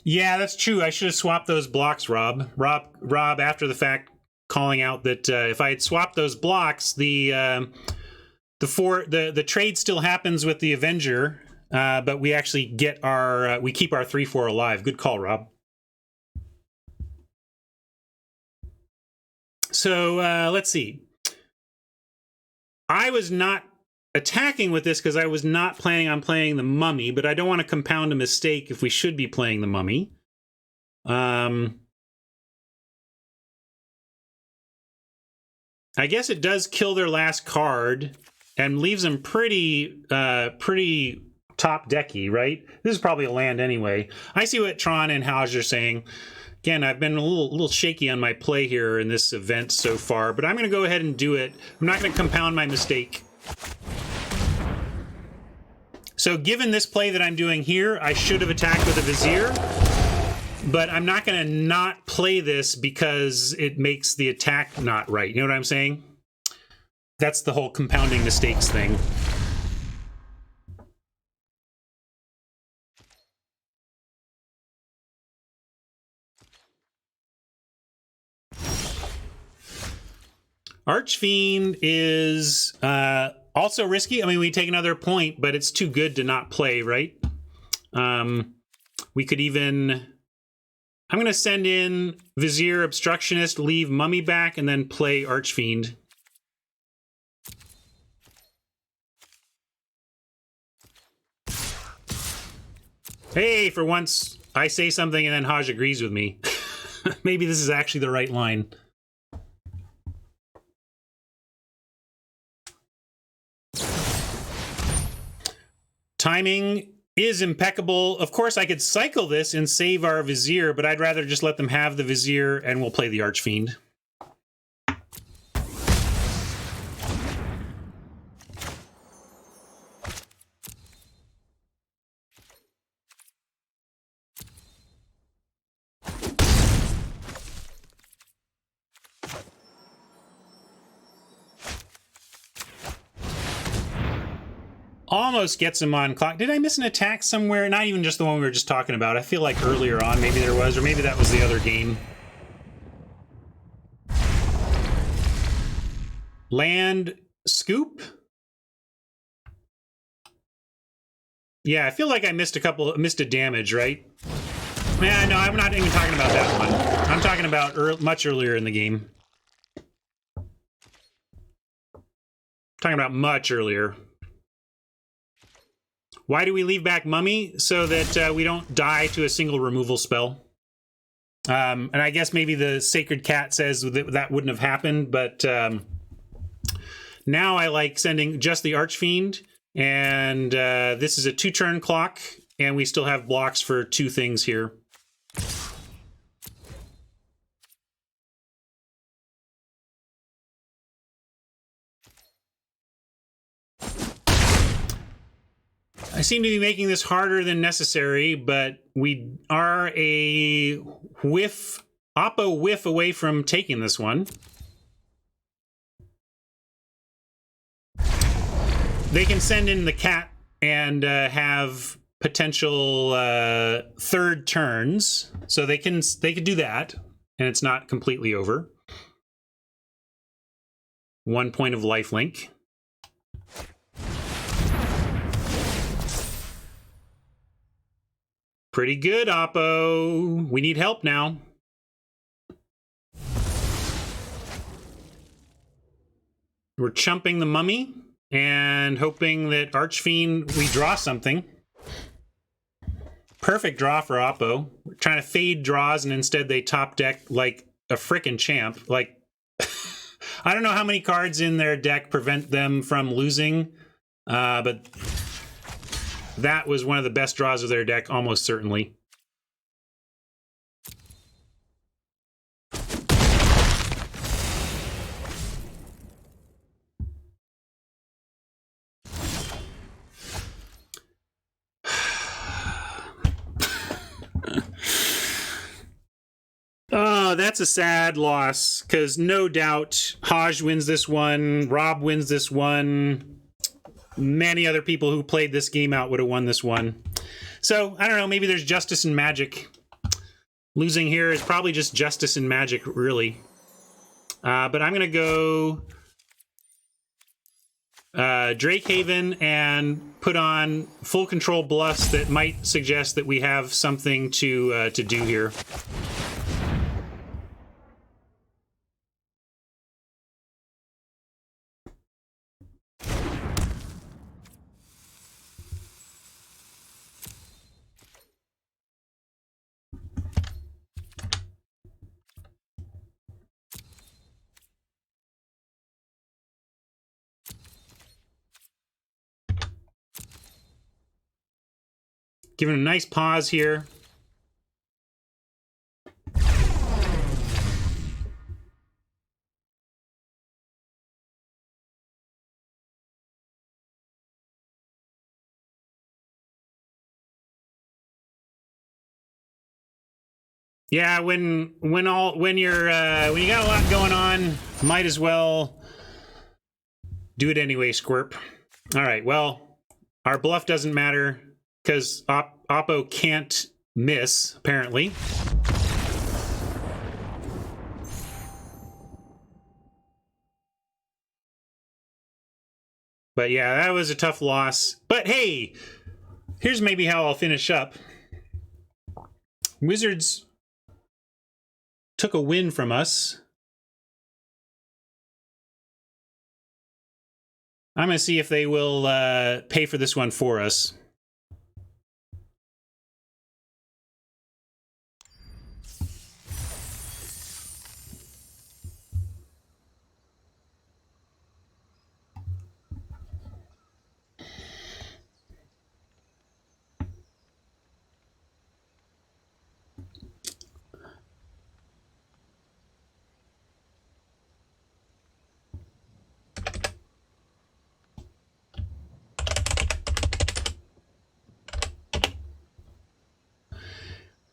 Yeah, that's true. I should have swapped those blocks, Rob. Rob, after the fact, calling out that if I had swapped those blocks, the trade still happens with the Avenger, but we actually get our we keep our 3/4 alive. Good call, Rob. So let's see. I was not attacking with this because I was not planning on playing the Mummy, but I don't want to compound a mistake if we should be playing the Mummy. I guess it does kill their last card and leaves them pretty top decky, right? This is probably a land anyway. I see what Tron and Hauge are saying. Again, I've been a little shaky on my play here in this event so far, but I'm going to go ahead and do it. I'm not going to compound my mistake. So given this play that I'm doing here, I should have attacked with a Vizier, but I'm not going to not play this because it makes the attack not right. You know what I'm saying? That's the whole compounding mistakes thing. Archfiend is also risky. I mean, we take another point, but it's too good to not play, right? We could even... I'm going to send in Vizier, Obstructionist, leave Mummy back, and then play Archfiend. Hey, for once, I say something and then Hauge agrees with me. Maybe this is actually the right line. Timing is impeccable. Of course, I could cycle this and save our Vizier, but I'd rather just let them have the Vizier and we'll play the Archfiend. Almost gets him on clock. Did I miss an attack somewhere? Not even just the one we were just talking about. I feel like earlier on maybe there was, or maybe that was the other game. Land scoop? Yeah, I feel like I missed a damage, right? Man, no, I'm not even talking about that one. I'm talking about much earlier in the game. Talking about much earlier. Why do we leave back Mummy? So that we don't die to a single removal spell. And I guess maybe the Sacred Cat says that wouldn't have happened, but now I like sending just the Archfiend, and this is a 2-turn clock, and we still have blocks for 2 things here. I seem to be making this harder than necessary, but we are a Oppo whiff away from taking this one. They can send in the cat and have potential 3rd turns, so they could do that, and it's not completely over. 1 point of lifelink. Pretty good, Oppo. We need help now. We're chumping the Mummy and hoping that Archfiend, we draw something. Perfect draw for Oppo. We're trying to fade draws, and instead they top deck like a frickin' champ. Like, I don't know how many cards in their deck prevent them from losing, but that was one of the best draws of their deck, almost certainly. that's a sad loss, because no doubt Haj wins this one, Rob wins this one, many other people who played this game out would have won this one. So, I don't know, maybe there's justice in magic. Losing here is probably just justice in magic, really. But I'm going to go Drakehaven and put on full control bluffs that might suggest that we have something to do here. Giving a nice pause here. Yeah, when you got a lot going on, might as well do it anyway, Squirp. All right, well, our bluff doesn't matter because Oppo can't miss, apparently. But yeah, that was a tough loss. But hey, here's maybe how I'll finish up. Wizards took a win from us. I'm going to see if they will pay for this one for us.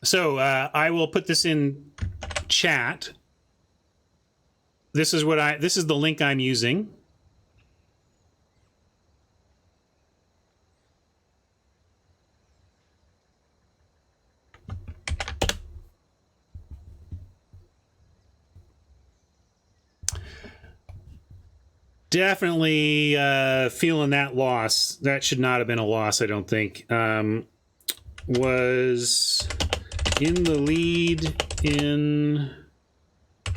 So I will put this in chat. This is the link I'm using. Definitely feeling that loss. That should not have been a loss, I don't think. Was in the lead in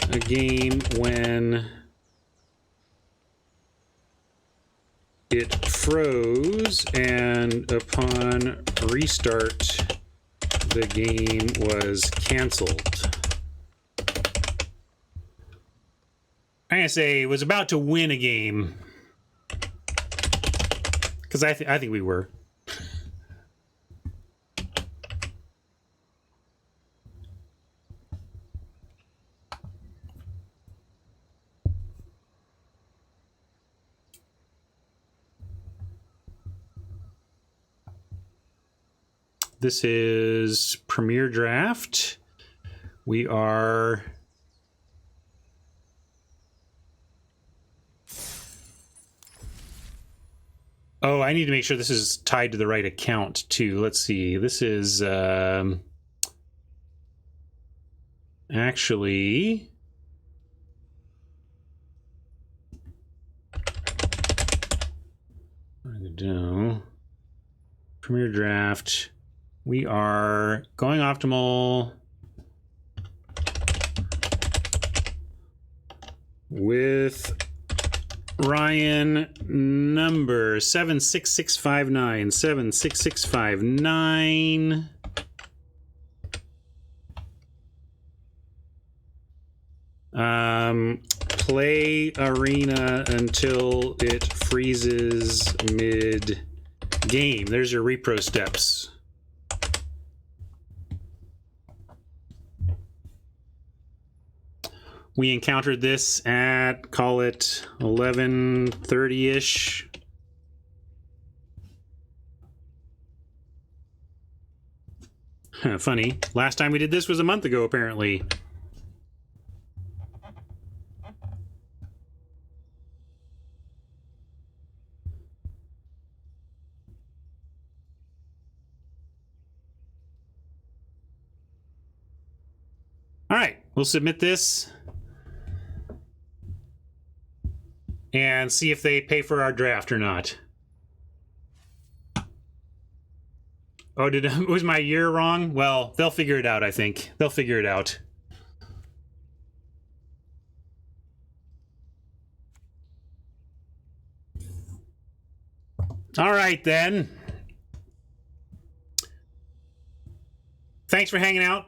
a game when it froze, and upon restart, the game was canceled. I'm going to say was about to win a game. Because I think we were. This is Premier Draft. We are... Oh, I need to make sure this is tied to the right account, too. Let's see. This is... actually... No. Premier Draft... We are going optimal with Ryan number 76659. 76659. Play Arena until it freezes mid-game. There's your repro steps. We encountered this at, call it 11:30-ish. Funny. Last time we did this was a month ago, apparently. All right, we'll submit this and see if they pay for our draft or not. Oh, was my year wrong? Well, they'll figure it out, I think. They'll figure it out. All right, then. Thanks for hanging out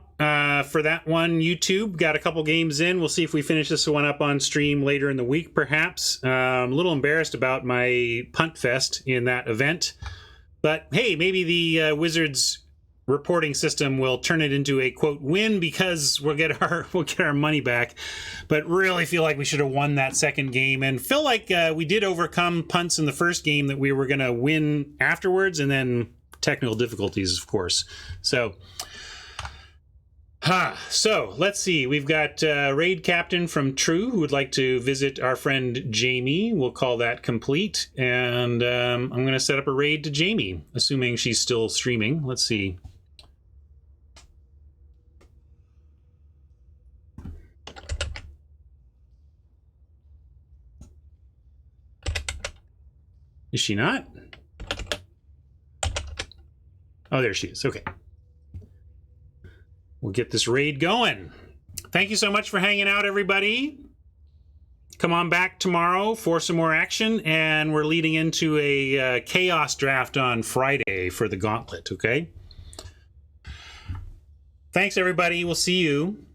for that one, YouTube. Got a couple games in. We'll see if we finish this one up on stream later in the week, perhaps. I'm a little embarrassed about my punt fest in that event. But hey, maybe the Wizards reporting system will turn it into a quote win because we'll get our money back. But really feel like we should have won that second game and feel like we did overcome punts in the first game that we were going to win afterwards, and then technical difficulties, of course. So let's see. We've got raid captain from True who would like to visit our friend Jamie. We'll call that complete. And I'm going to set up a raid to Jamie, assuming she's still streaming. Let's see. Is she not? Oh, there she is. Okay. We'll get this raid going. Thank you so much for hanging out, everybody. Come on back tomorrow for some more action, and we're leading into a chaos draft on Friday for the gauntlet, okay? Thanks, everybody. We'll see you